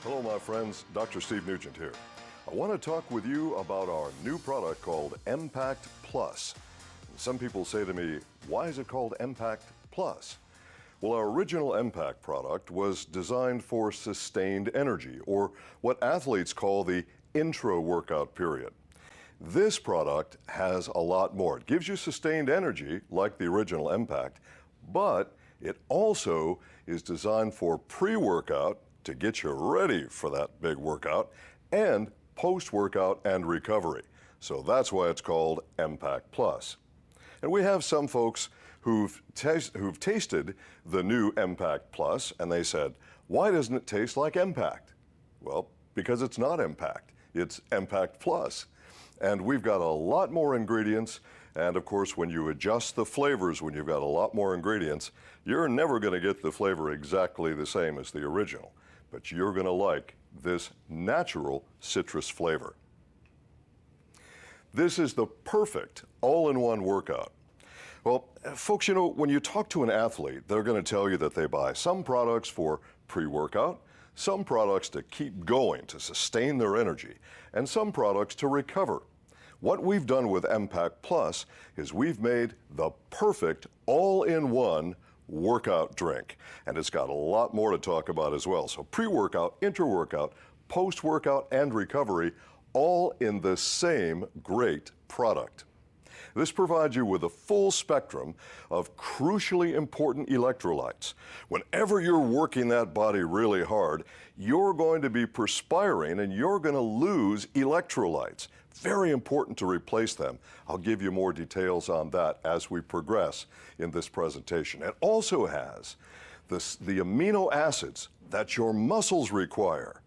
Hello, my friends. Dr. Steve Nugent here. I want to talk with you about our new product called Empact Plus. Some people say to me, why is it called Empact Plus? Well, our original Empact product was designed for sustained energy, or what athletes call the intra-workout period. This product has a lot more. It gives you sustained energy, like the original Empact, but it also is designed for pre-workout to get you ready for that big workout, and post-workout and recovery. So that's why it's called Empact Plus. And we have some folks who've tasted the new Empact Plus, and they said, why doesn't it taste like Empact? Well, because it's not Empact, it's Empact Plus. And we've got a lot more ingredients, and of course when you adjust the flavors when you've got a lot more ingredients, you're never going to get the flavor exactly the same as the original, but you're going to like this natural citrus flavor. This is the perfect all-in-one workout. Well, folks, you know, when you talk to an athlete, they're going to tell you that they buy some products for pre-workout, some products to keep going, to sustain their energy, and some products to recover. What we've done with Empact Plus is we've made the perfect all-in-one workout drink, and it's got a lot more to talk about as well. So pre-workout, inter-workout, post-workout, and recovery, all in the same great product. This provides you with a full spectrum of crucially important electrolytes. Whenever you're working that body really hard, you're going to be perspiring and you're going to lose electrolytes. Very important to replace them. I'll give you more details on that as we progress in this presentation. It also has the amino acids that your muscles require.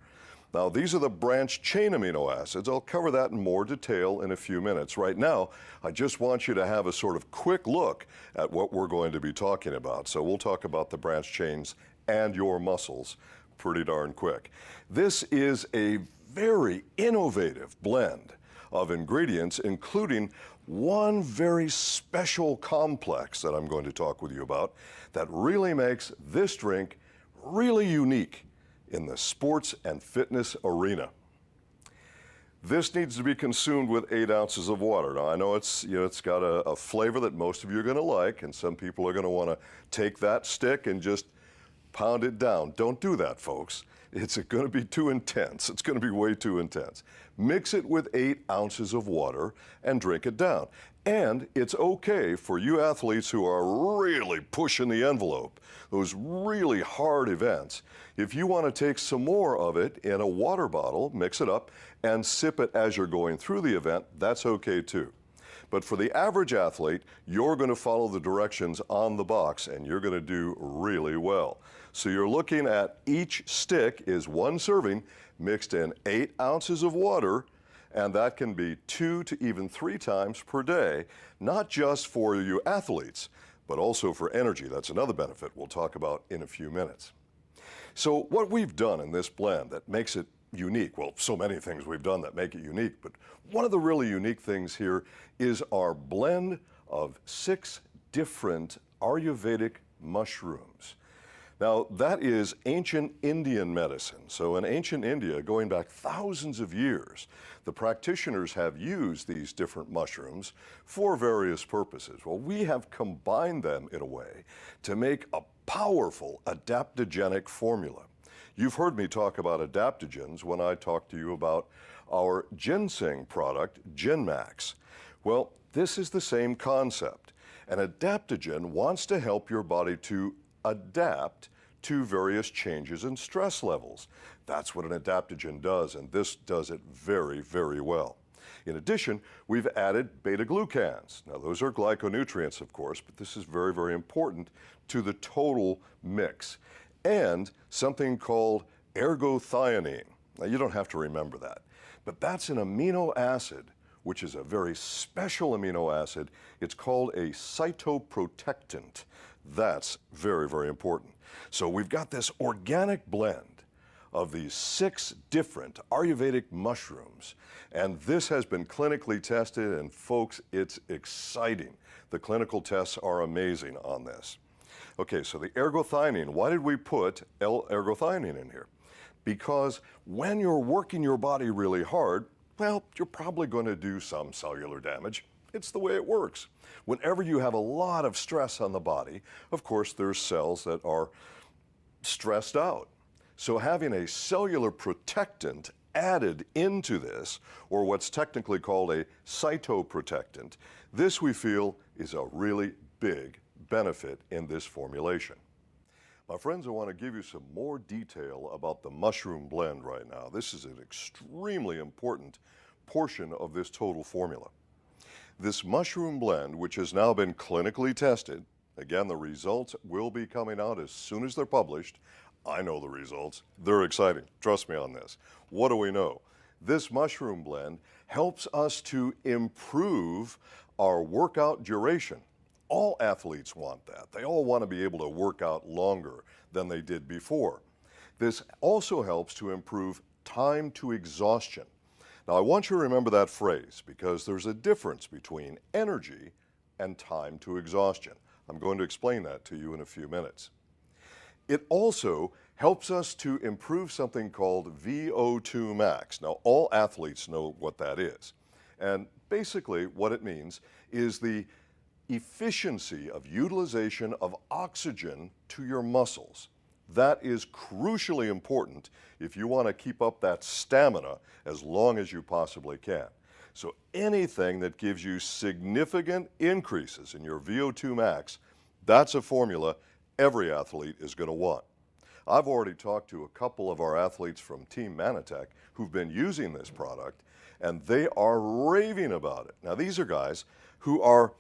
Now, these are the branched chain amino acids. I'll cover that in more detail in a few minutes. Right now, I just want you to have a sort of quick look at what we're going to be talking about. So we'll talk about the branched chains and your muscles pretty darn quick. This is a very innovative blend of ingredients, including one very special complex that I'm going to talk with you about that really makes this drink really unique in the sports and fitness arena. This needs to be consumed with 8 ounces of water. Now, I know it's got a flavor that most of you are going to like, and some people are going to want to take that stick and just pound it down. Don't do that, folks. It's going to be too intense. It's going to be way too intense. Mix it with 8 ounces of water and drink it down. And it's okay for you athletes who are really pushing the envelope, those really hard events. If you want to take some more of it in a water bottle, mix it up, and sip it as you're going through the event, that's okay too. But for the average athlete, you're going to follow the directions on the box and you're going to do really well. So you're looking at each stick is 1 serving mixed in 8 ounces of water, and that can be 2 to even 3 times per day, not just for you athletes, but also for energy. That's another benefit we'll talk about in a few minutes. So what we've done in this blend that makes it unique, well, so many things we've done that make it unique, but one of the really unique things here is our blend of 6 different Ayurvedic mushrooms. Now, that is ancient Indian medicine. So in ancient India, going back thousands of years, the practitioners have used these different mushrooms for various purposes. Well, we have combined them in a way to make a powerful adaptogenic formula. You've heard me talk about adaptogens when I talked to you about our ginseng product, GenMax. Well, this is the same concept. An adaptogen wants to help your body to adapt to various changes in stress levels. That's what an adaptogen does, and this does it very, very well. In addition, we've added beta-glucans. Now, those are glyconutrients, of course, but this is very, very important to the total mix. And something called ergothioneine. Now, you don't have to remember that, but that's an amino acid, which is a very special amino acid. It's called a cytoprotectant. That's very, very important. So we've got this organic blend of these 6 different Ayurvedic mushrooms, and this has been clinically tested, and folks, it's exciting. The clinical tests are amazing on this. Okay, so the ergothioneine, why did we put L-ergothioneine in here? because when you're working your body really hard, well, you're probably going to do some cellular damage. It's the way it works. Whenever you have a lot of stress on the body, of course, there's cells that are stressed out. So having a cellular protectant added into this, or what's technically called a cytoprotectant, this we feel is a really big benefit in this formulation. My friends, I want to give you some more detail about the mushroom blend right now. This is an extremely important portion of this total formula. This mushroom blend, which has now been clinically tested, again, the results will be coming out as soon as they're published. I know the results. They're exciting. Trust me on this. What do we know? This mushroom blend helps us to improve our workout duration. All athletes want that. They all want to be able to work out longer than they did before. This also helps to improve time to exhaustion. Now, I want you to remember that phrase because there's a difference between energy and time to exhaustion. I'm going to explain that to you in a few minutes. It also helps us to improve something called VO2 max. Now, all athletes know what that is. And basically, what it means is the efficiency of utilization of oxygen to your muscles. That is crucially important if you want to keep up that stamina as long as you possibly can. So anything that gives you significant increases in your VO2 max, that's a formula every athlete is going to want. I've already talked to a couple of our athletes from Team Manatech who've been using this product, and they are raving about it. Now, these are guys who are,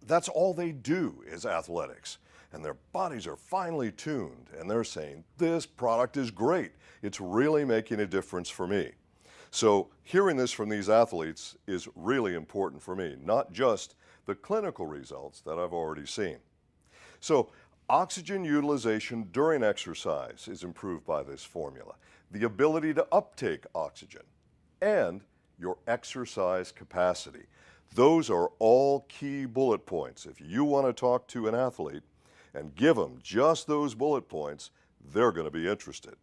that's all they do is athletics, and their bodies are finely tuned, and they're saying, this product is great. It's really making a difference for me. So hearing this from these athletes is really important for me, not just the clinical results that I've already seen. So oxygen utilization during exercise is improved by this formula. The ability to uptake oxygen and your exercise capacity. Those are all key bullet points. If you want to talk to an athlete and give them just those bullet points, they're going to be interested.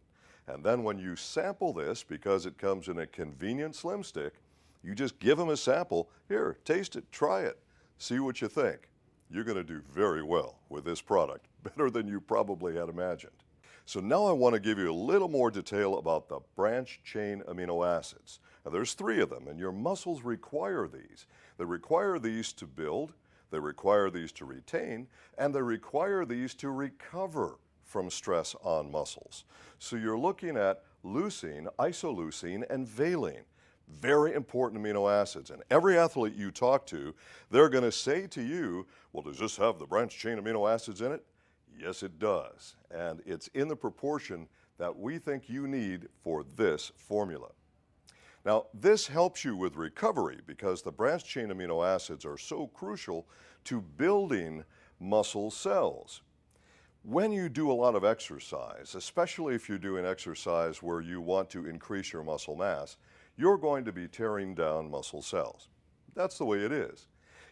And then when you sample this, because it comes in a convenient slim stick, you just give them a sample. Here, taste it, try it, see what you think. You're going to do very well with this product, better than you probably had imagined. So now I want to give you a little more detail about the branched-chain amino acids. Now, there's 3 of them, and your muscles require these. They require these to build, they require these to retain, and they require these to recover from stress on muscles. So you're looking at leucine, isoleucine, and valine. Very important amino acids. And every athlete you talk to, they're going to say to you, well, does this have the branched-chain amino acids in it? Yes, it does. And it's in the proportion that we think you need for this formula. Now, this helps you with recovery because the branched-chain amino acids are so crucial to building muscle cells. When you do a lot of exercise, especially if you're doing exercise where you want to increase your muscle mass, you're going to be tearing down muscle cells. That's the way it is.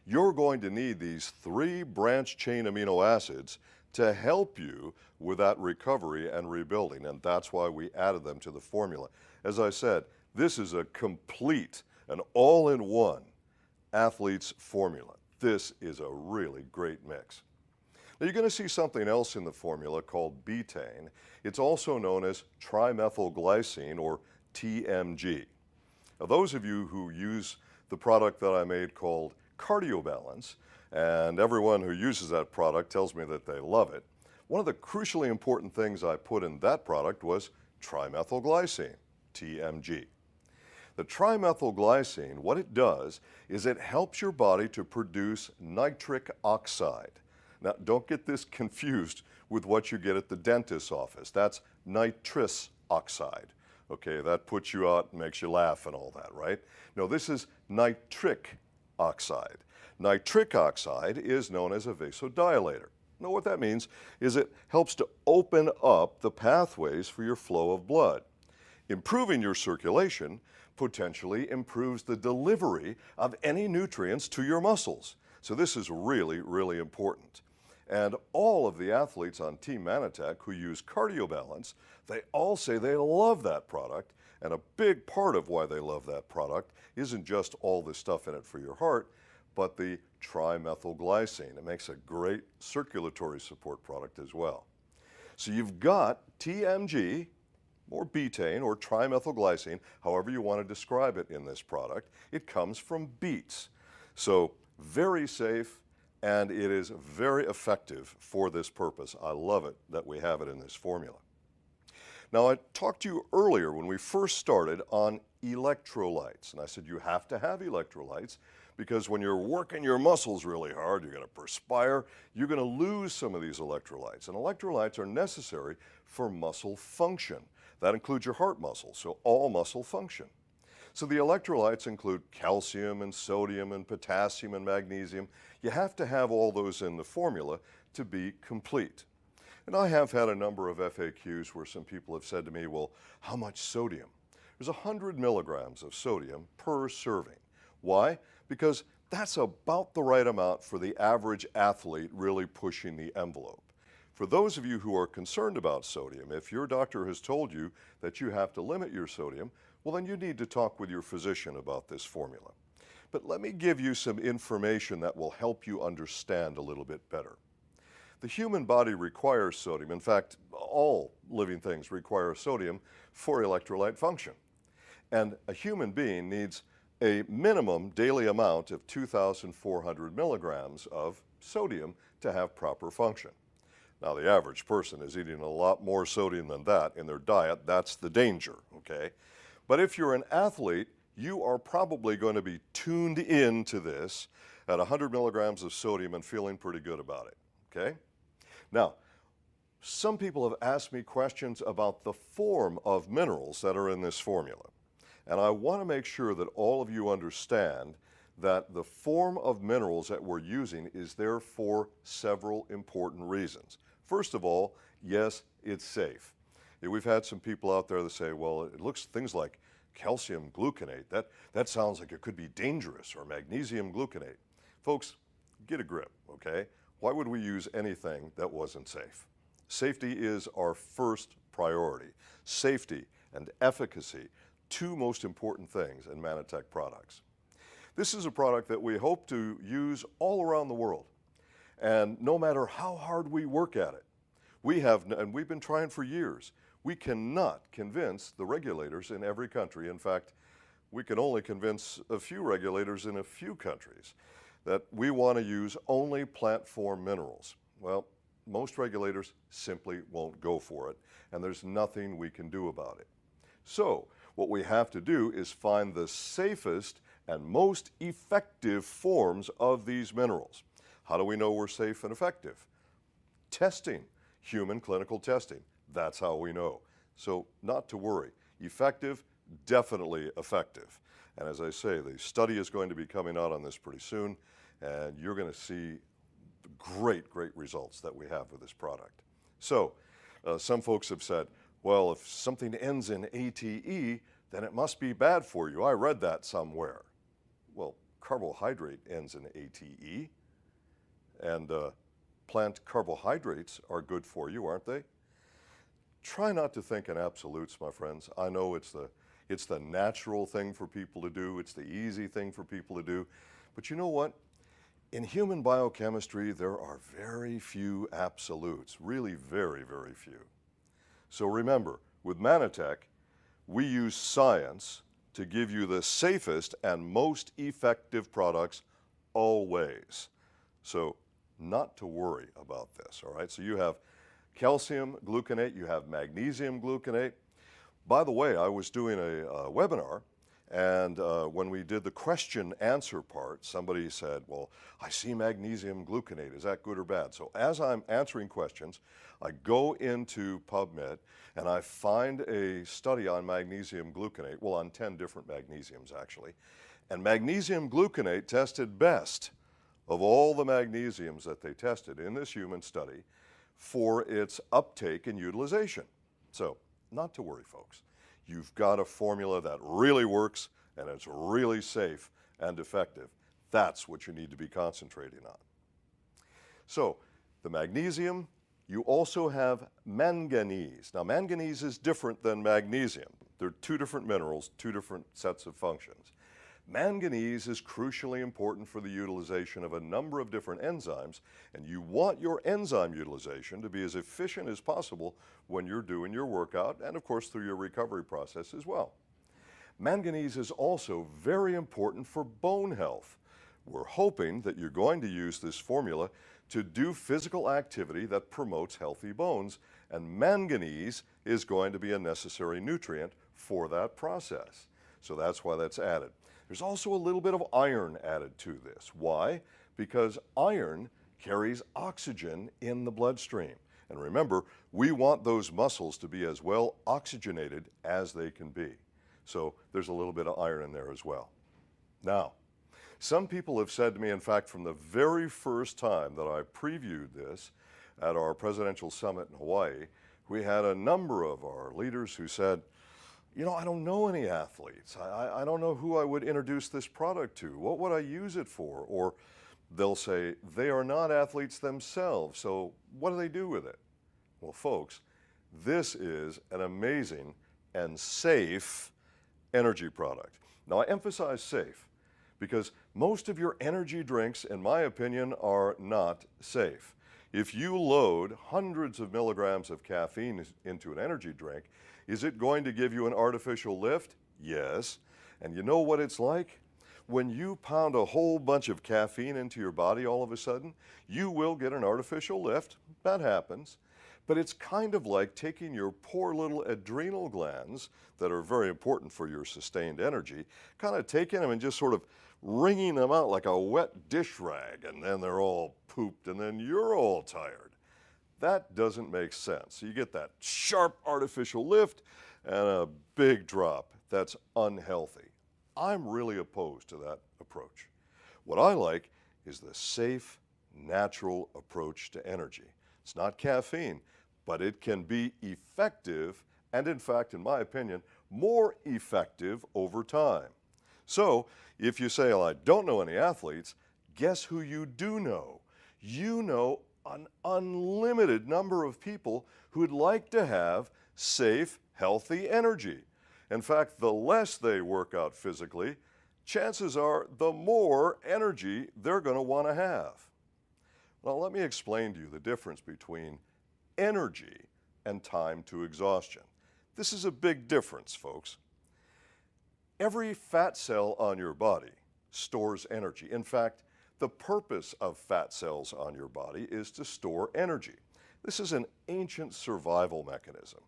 You're going to need these 3 branched-chain amino acids to help you with that recovery and rebuilding, and that's why we added them to the formula. As I said, this is a complete, an all-in-one athlete's formula. This is a really great mix. Now, you're going to see something else in the formula called betaine. It's also known as trimethylglycine, or TMG. Now, those of you who use the product that I made called Cardiobalance, and everyone who uses that product tells me that they love it, one of the crucially important things I put in that product was trimethylglycine, TMG. The trimethylglycine, what it does is it helps your body to produce nitric oxide. Now, don't get this confused with what you get at the dentist's office. That's nitrous oxide. Okay, that puts you out and makes you laugh and all that, right? No, this is nitric oxide. Nitric oxide is known as a vasodilator. Now, what that means is it helps to open up the pathways for your flow of blood. Improving your circulation potentially improves the delivery of any nutrients to your muscles. So this is really, really important. And all of the athletes on Team Manatech who use Cardio Balance, they all say they love that product. And a big part of why they love that product isn't just all the stuff in it for your heart, but the trimethylglycine. It makes a great circulatory support product as well. So you've got TMG, or betaine, or trimethylglycine, however you want to describe it in this product. It comes from beets. So very safe, and it is very effective for this purpose. I love it that we have it in this formula. Now, I talked to you earlier when we first started on electrolytes, and I said you have to have electrolytes because when you're working your muscles really hard, you're going to perspire, you're going to lose some of these electrolytes. And electrolytes are necessary for muscle function. That includes your heart muscle, so all muscle function. So the electrolytes include calcium and sodium and potassium and magnesium. You have to have all those in the formula to be complete. And I have had a number of FAQs where some people have said to me, well, how much sodium? There's 100 milligrams of sodium per serving. Why? Because that's about the right amount for the average athlete really pushing the envelope. For those of you who are concerned about sodium, if your doctor has told you that you have to limit your sodium, well, then you need to talk with your physician about this formula. But let me give you some information that will help you understand a little bit better. The human body requires sodium. In fact, all living things require sodium for electrolyte function. And a human being needs a minimum daily amount of 2,400 milligrams of sodium to have proper function. Now, the average person is eating a lot more sodium than that in their diet. That's the danger, okay? But if you're an athlete, you are probably going to be tuned in to this at 100 milligrams of sodium and feeling pretty good about it, okay? Now, some people have asked me questions about the form of minerals that are in this formula. And I want to make sure that all of you understand that the form of minerals that we're using is there for several important reasons. First of all, yes, it's safe. We've had some people out there that say, well, it looks things like calcium gluconate. That sounds like it could be dangerous, or magnesium gluconate. Folks, get a grip, okay? Why would we use anything that wasn't safe? Safety is our first priority. Safety and efficacy, two most important things in Manatech products. This is a product that we hope to use all around the world. And no matter how hard we work at it, and we've been trying for years, we cannot convince the regulators in every country. In fact, we can only convince a few regulators in a few countries that we want to use only plant form minerals. Well, most regulators simply won't go for it, and there's nothing we can do about it. So what we have to do is find the safest and most effective forms of these minerals. How do we know we're safe and effective? Testing, human clinical testing. That's how we know. So not to worry. Effective, definitely effective. And as I say, the study is going to be coming out on this pretty soon, and you're going to see great, great results that we have with this product. So some folks have said, well, if something ends in ATE, then it must be bad for you. I read that somewhere. Well, carbohydrate ends in ATE, and plant carbohydrates are good for you, aren't they? Try not to think in absolutes, my friends. I know it's the natural thing for people to do. It's the easy thing for people to do. But you know what? In human biochemistry, there are very few absolutes, really very, very few. So remember, with Manatech, we use science to give you the safest and most effective products always. So not to worry about this, all right? So you have calcium gluconate, you have magnesium gluconate. By the way, I was doing a webinar, and when we did the question answer part, somebody said, well, I see magnesium gluconate. Is that good or bad? So as I'm answering questions, I go into PubMed and I find a study on magnesium gluconate, well, on 10 different magnesiums actually. And magnesium gluconate tested best of all the magnesiums that they tested in this human study for its uptake and utilization. So not to worry, folks. You've got a formula that really works and it's really safe and effective. That's what you need to be concentrating on. So The magnesium, you also have manganese. Now, manganese is different than magnesium. They're two different minerals, two different sets of functions. Manganese is crucially important for the utilization of a number of different enzymes, and you want your enzyme utilization to be as efficient as possible when you're doing your workout and, of course, through your recovery process as well. Manganese is also very important for bone health. We're hoping that you're going to use this formula to do physical activity that promotes healthy bones, and manganese is going to be a necessary nutrient for that process. So that's why that's added. There's also a little bit of iron added to this. Why? Because iron carries oxygen in the bloodstream. And remember, we want those muscles to be as well oxygenated as they can be. So there's a little bit of iron in there as well. Now, some people have said to me, in fact, from the very first time that I previewed this at our presidential summit in Hawaii, we had a number of our leaders who said, you know, I don't know any athletes. I don't know who I would introduce this product to. What would I use it for? Or they'll say, they are not athletes themselves, so what do they do with it? Well, folks, this is an amazing and safe energy product. Now, I emphasize safe because most of your energy drinks, in my opinion, are not safe. If you load hundreds of milligrams of caffeine into an energy drink, is it going to give you an artificial lift? Yes. And you know what it's like? When you pound a whole bunch of caffeine into your body all of a sudden, you will get an artificial lift. That happens. But it's kind of like taking your poor little adrenal glands that are very important for your sustained energy, kind of taking them and just sort of wringing them out like a wet dish rag, and then they're all pooped, and then you're all tired. That doesn't make sense. So you get that sharp artificial lift and a big drop. That's unhealthy. I'm really opposed to that approach. What I like is the safe, natural approach to energy. It's not caffeine, but it can be effective and, in fact, in my opinion, more effective over time. So if you say, well, I don't know any athletes, guess who you do know? You know an unlimited number of people who'd like to have safe, healthy energy. In fact, the less they work out physically, chances are the more energy they're going to want to have. Now, let me explain to you the difference between energy and time to exhaustion. This is a big difference, folks. Every fat cell on your body stores energy. In fact, the purpose of fat cells on your body is to store energy. This is an ancient survival mechanism.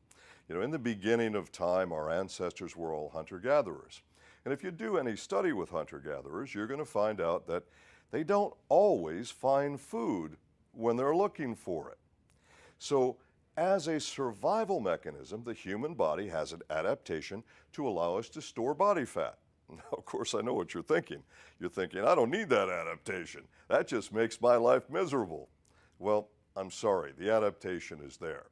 You know, in the beginning of time, our ancestors were all hunter-gatherers. And if you do any study with hunter-gatherers, you're going to find out that they don't always find food when they're looking for it. So, as a survival mechanism, the human body has an adaptation to allow us to store body fat. Now, of course, I know what you're thinking. You're thinking, I don't need that adaptation. That just makes my life miserable. Well, I'm sorry, the adaptation is there.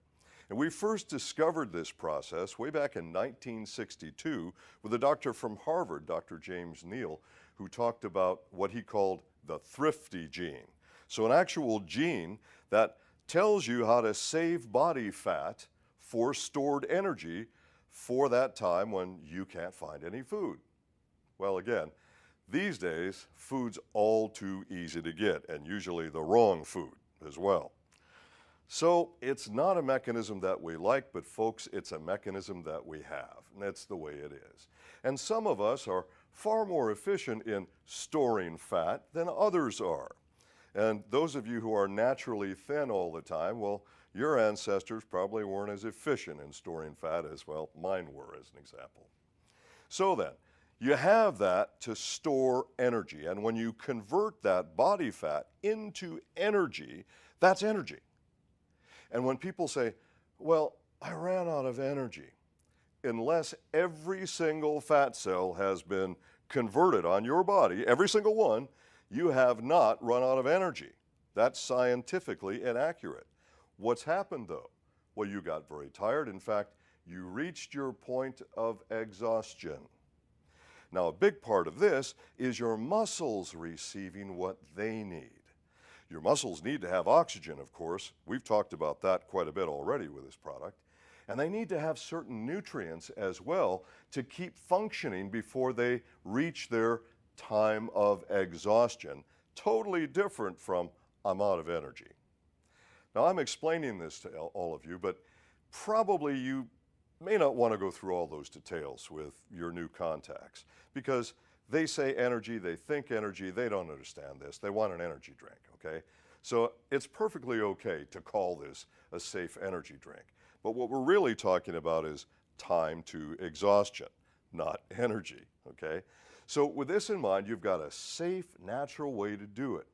And we first discovered this process way back in 1962 with a doctor from Harvard, Dr. James Neal, who talked about what he called the thrifty gene. So an actual gene that tells you how to save body fat for stored energy for that time when you can't find any food. Well, again, these days, food's all too easy to get, and usually the wrong food as well. So it's not a mechanism that we like, but folks, it's a mechanism that we have, and that's the way it is. And some of us are far more efficient in storing fat than others are. And those of you who are naturally thin all the time, well, your ancestors probably weren't as efficient in storing fat as, well, mine were, as an example. So then, you have that to store energy, and when you convert that body fat into energy, that's energy. And when people say, well, I ran out of energy, unless every single fat cell has been converted on your body, every single one, you have not run out of energy. That's scientifically inaccurate. What's happened though? Well, you got very tired. In fact, you reached your point of exhaustion. Now, a big part of this is your muscles receiving what they need. Your muscles need to have oxygen, of course. We've talked about that quite a bit already with this product. And they need to have certain nutrients as well to keep functioning before they reach their time of exhaustion. Totally different from I'm out of energy. Now, I'm explaining this to all of you, but probably you may not want to go through all those details with your new contacts because they say energy, they think energy, they don't understand this. They want an energy drink, okay? So it's perfectly okay to call this a safe energy drink. But what we're really talking about is time to exhaustion, not energy, okay? So with this in mind, you've got a safe, natural way to do it.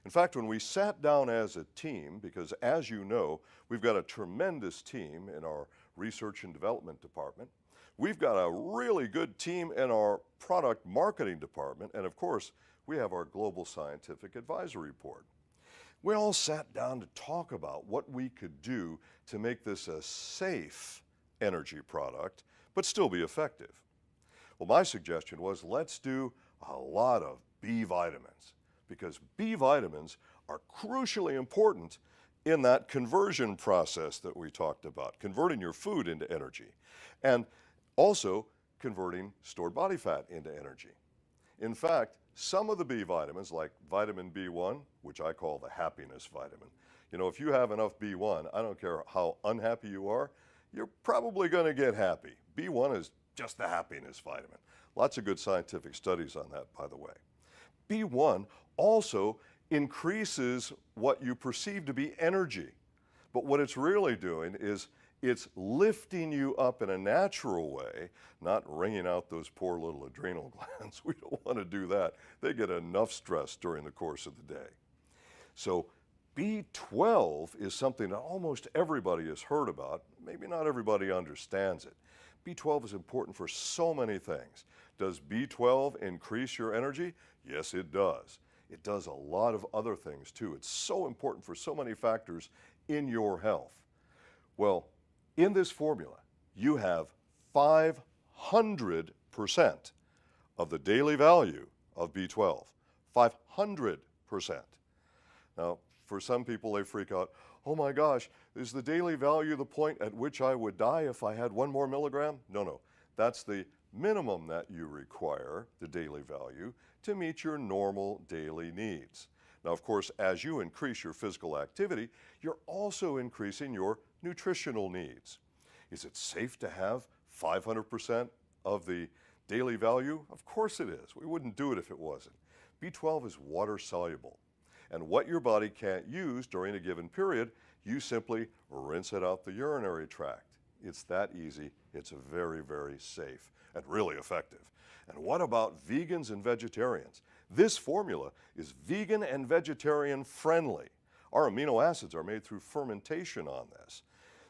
In fact, when we sat down as a team, because as you know, we've got a tremendous team in our research and development department, we've got a really good team in our product marketing department, and of course, we have our global scientific advisory board. We all sat down to talk about what we could do to make this a safe energy product, but still be effective. Well, my suggestion was let's do a lot of B vitamins, because B vitamins are crucially important in that conversion process that we talked about, converting your food into energy, and also converting stored body fat into energy. In fact, some of the B vitamins, like vitamin B1, which I call the happiness vitamin, you know, if you have enough B1, I don't care how unhappy you are, you're probably going to get happy. B1 is just the happiness vitamin. Lots of good scientific studies on that, by the way. B1 also increases what you perceive to be energy. But what it's really doing is it's lifting you up in a natural way, not wringing out those poor little adrenal glands. We don't want to do that. They get enough stress during the course of the day. So B12 is something that almost everybody has heard about. Maybe not everybody understands it. B12 is important for so many things. Does B12 increase your energy? Yes, it does. It does a lot of other things too. It's so important for so many factors in your health. Well, in this formula, you have 500% of the daily value of B12. 500%. Now, for some people, they freak out, oh my gosh, is the daily value the point at which I would die if I had 1 more milligram? No. That's the minimum that you require, the daily value, to meet your normal daily needs. Now, of course, as you increase your physical activity, you're also increasing your nutritional needs. Is it safe to have 500% of the daily value? Of course it is. We wouldn't do it if it wasn't. B12 is water soluble. And what your body can't use during a given period, you simply rinse it out the urinary tract. It's that easy. It's very, very safe and really effective. And what about vegans and vegetarians? This formula is vegan and vegetarian friendly. Our amino acids are made through fermentation on this.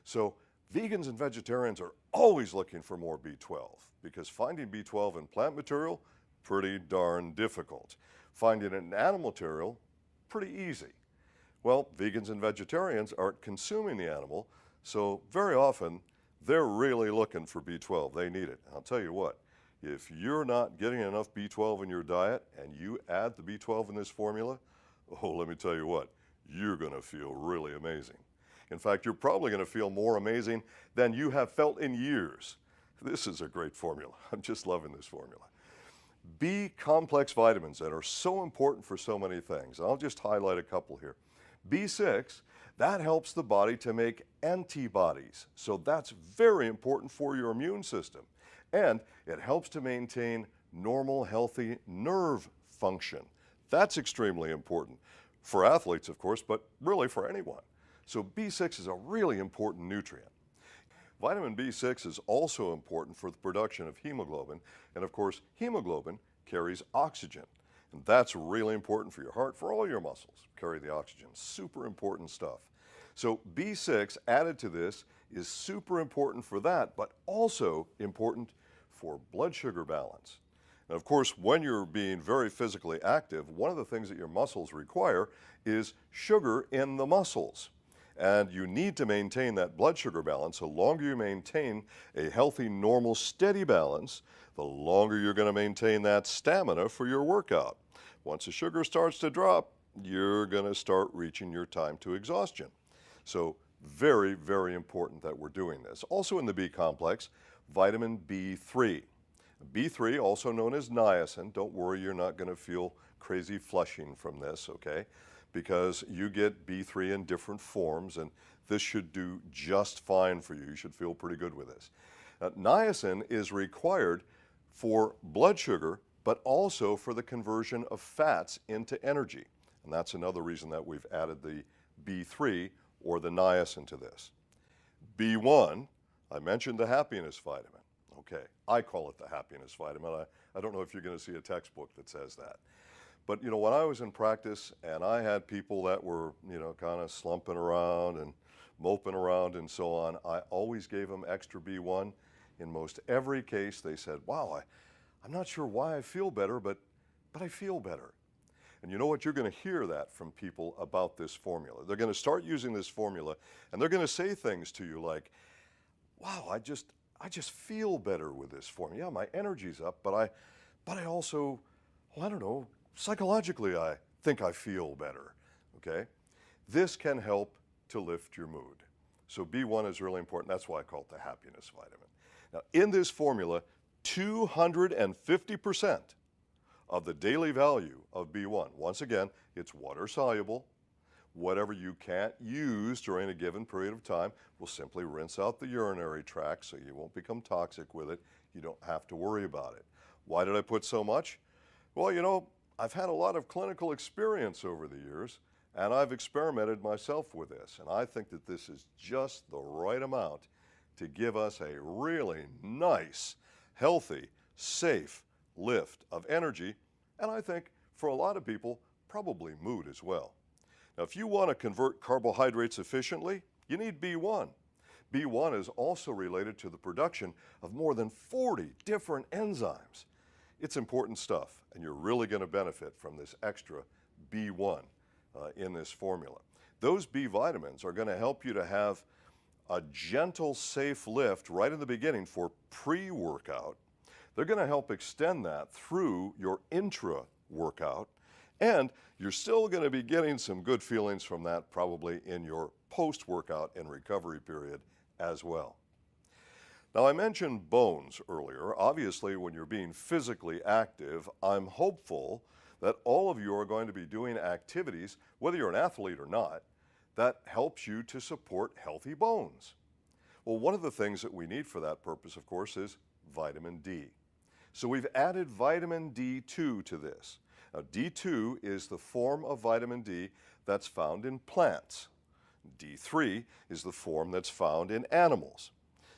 So vegans and vegetarians are always looking for more B12 because finding B12 in plant material, pretty darn difficult. Finding it in animal material, pretty easy. Well, vegans and vegetarians aren't consuming the animal, so very often they're really looking for B12. They need it. I'll tell you what, if you're not getting enough B12 in your diet and you add the B12 in this formula, oh, let me tell you what, you're going to feel really amazing. In fact, you're probably going to feel more amazing than you have felt in years. This is a great formula. I'm just loving this formula. B complex vitamins that are so important for so many things. I'll just highlight a couple here. B6, that helps the body to make antibodies. So that's very important for your immune system. And it helps to maintain normal, healthy nerve function. That's extremely important for athletes, of course, but really for anyone. So B6 is a really important nutrient. Vitamin B6 is also important for the production of hemoglobin, and of course, hemoglobin carries oxygen. And that's really important for your heart, for all your muscles, carry the oxygen. Super important stuff. So B6 added to this is super important for that, but also important for blood sugar balance. And of course, when you're being very physically active, one of the things that your muscles require is sugar in the muscles. And you need to maintain that blood sugar balance. The longer you maintain a healthy, normal, steady balance, the longer you're going to maintain that stamina for your workout. Once the sugar starts to drop, you're going to start reaching your time to exhaustion. So very, very important that we're doing this. Also in the B complex, vitamin B3. B3, also known as niacin, don't worry, you're not going to feel crazy flushing from this, okay? Because you get B3 in different forms, and this should do just fine for you. You should feel pretty good with this. Niacin is required for blood sugar, but also for the conversion of fats into energy. And that's another reason that we've added the B3 or the niacin to this. B1, I mentioned the happiness vitamin. Okay, I call it the happiness vitamin. I don't know if you're going to see a textbook that says that. But, you know, when I was in practice and I had people that were, you know, kind of slumping around and moping around and so on, I always gave them extra B1. In most every case, they said, wow, I'm not sure why I feel better, but I feel better. And you know what? You're going to hear that from people about this formula. They're going to start using this formula, and they're going to say things to you like, wow, I just feel better with this formula. Yeah, my energy's up, but I also, well, I don't know, psychologically I think I feel better, okay? This can help to lift your mood. So B1 is really important. That's why I call it the happiness vitamin. Now, in this formula, 250% of the daily value of B1, once again, it's water soluble. Whatever you can't use during a given period of time will simply rinse out the urinary tract so you won't become toxic with it. You don't have to worry about it. Why did I put so much? Well, you know, I've had a lot of clinical experience over the years, and I've experimented myself with this, and I think that this is just the right amount to give us a really nice, healthy, safe lift of energy, and I think for a lot of people, probably mood as well. Now, if you want to convert carbohydrates efficiently, you need B1. B1 is also related to the production of more than 40 different enzymes. It's important stuff, and you're really going to benefit from this extra B1 in this formula. Those B vitamins are going to help you to have a gentle, safe lift right in the beginning for pre-workout. They're going to help extend that through your intra-workout, and you're still going to be getting some good feelings from that probably in your post-workout and recovery period as well. Now, I mentioned bones earlier. Obviously, when you're being physically active, I'm hopeful that all of you are going to be doing activities, whether you're an athlete or not, that helps you to support healthy bones. Well, one of the things that we need for that purpose, of course, is vitamin D. So we've added vitamin D2 to this. Now, D2 is the form of vitamin D that's found in plants. D3 is the form that's found in animals.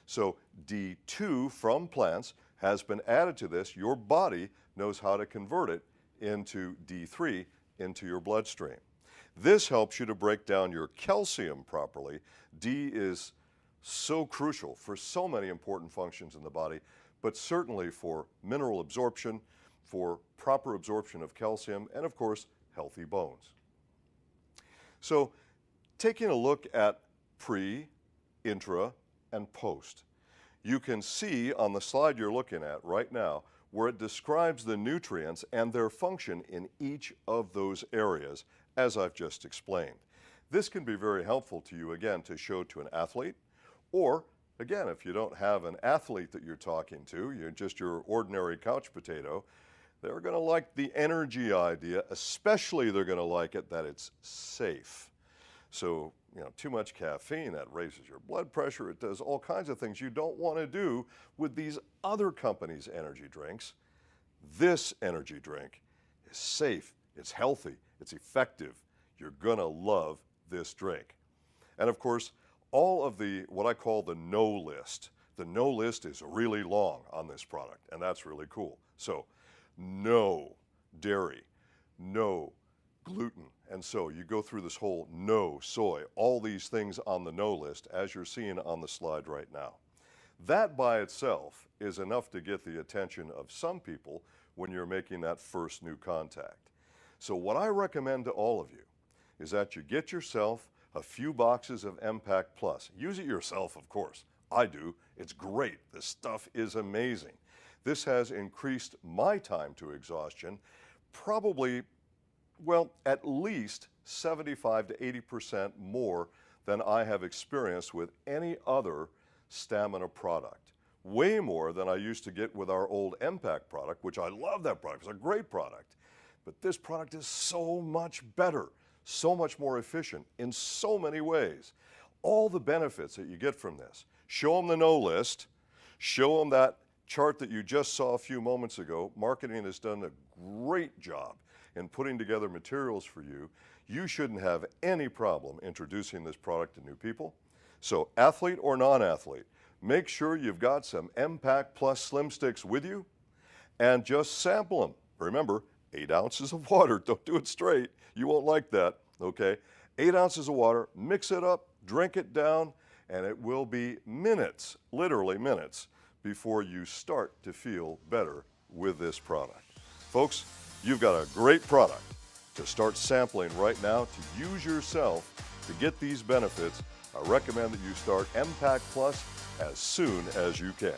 So D2 from plants has been added to this. Your body knows how to convert it into D3 into your bloodstream. This helps you to break down your calcium properly. D is so crucial for so many important functions in the body, but certainly for mineral absorption, for proper absorption of calcium, and of course, healthy bones. So taking a look at pre, intra, and post, you can see on the slide you're looking at right now where it describes the nutrients and their function in each of those areas, as I've just explained. This can be very helpful to you, again, to show to an athlete, or, again, if you don't have an athlete that you're talking to, you're just your ordinary couch potato, they're going to like the energy idea, especially they're going to like it that it's safe. So, you know, too much caffeine, that raises your blood pressure. It does all kinds of things you don't want to do with these other companies' energy drinks. This energy drink is safe, it's healthy, it's effective. You're going to love this drink. And of course, all of the, what I call the no list. The no list is really long on this product, and that's really cool. So, no dairy, no gluten, and so you go through this whole no soy, all these things on the no list as you're seeing on the slide right now. That by itself is enough to get the attention of some people when you're making that first new contact. So what I recommend to all of you is that you get yourself a few boxes of Empact Plus. Use it yourself, of course. I do. It's great. This stuff is amazing. This has increased my time to exhaustion probably Well, at least 75 to 80% more than I have experienced with any other stamina product. Way more than I used to get with our old Empact product, which I love that product. It's a great product. But this product is so much better, so much more efficient in so many ways. All the benefits that you get from this. Show them the no list. Show them that chart that you just saw a few moments ago. Marketing has done a great job in putting together materials for you. You shouldn't have any problem introducing this product to new people. So athlete or non-athlete, make sure you've got some Empact Plus Slim Sticks with you and just sample them. Remember, 8 ounces of water. Don't do it straight. You won't like that, okay? 8 ounces of water, mix it up, drink it down, and it will be minutes, literally minutes, before you start to feel better with this product. Folks, you've got a great product to start sampling right now to use yourself to get these benefits. I recommend that you start Empact Plus as soon as you can.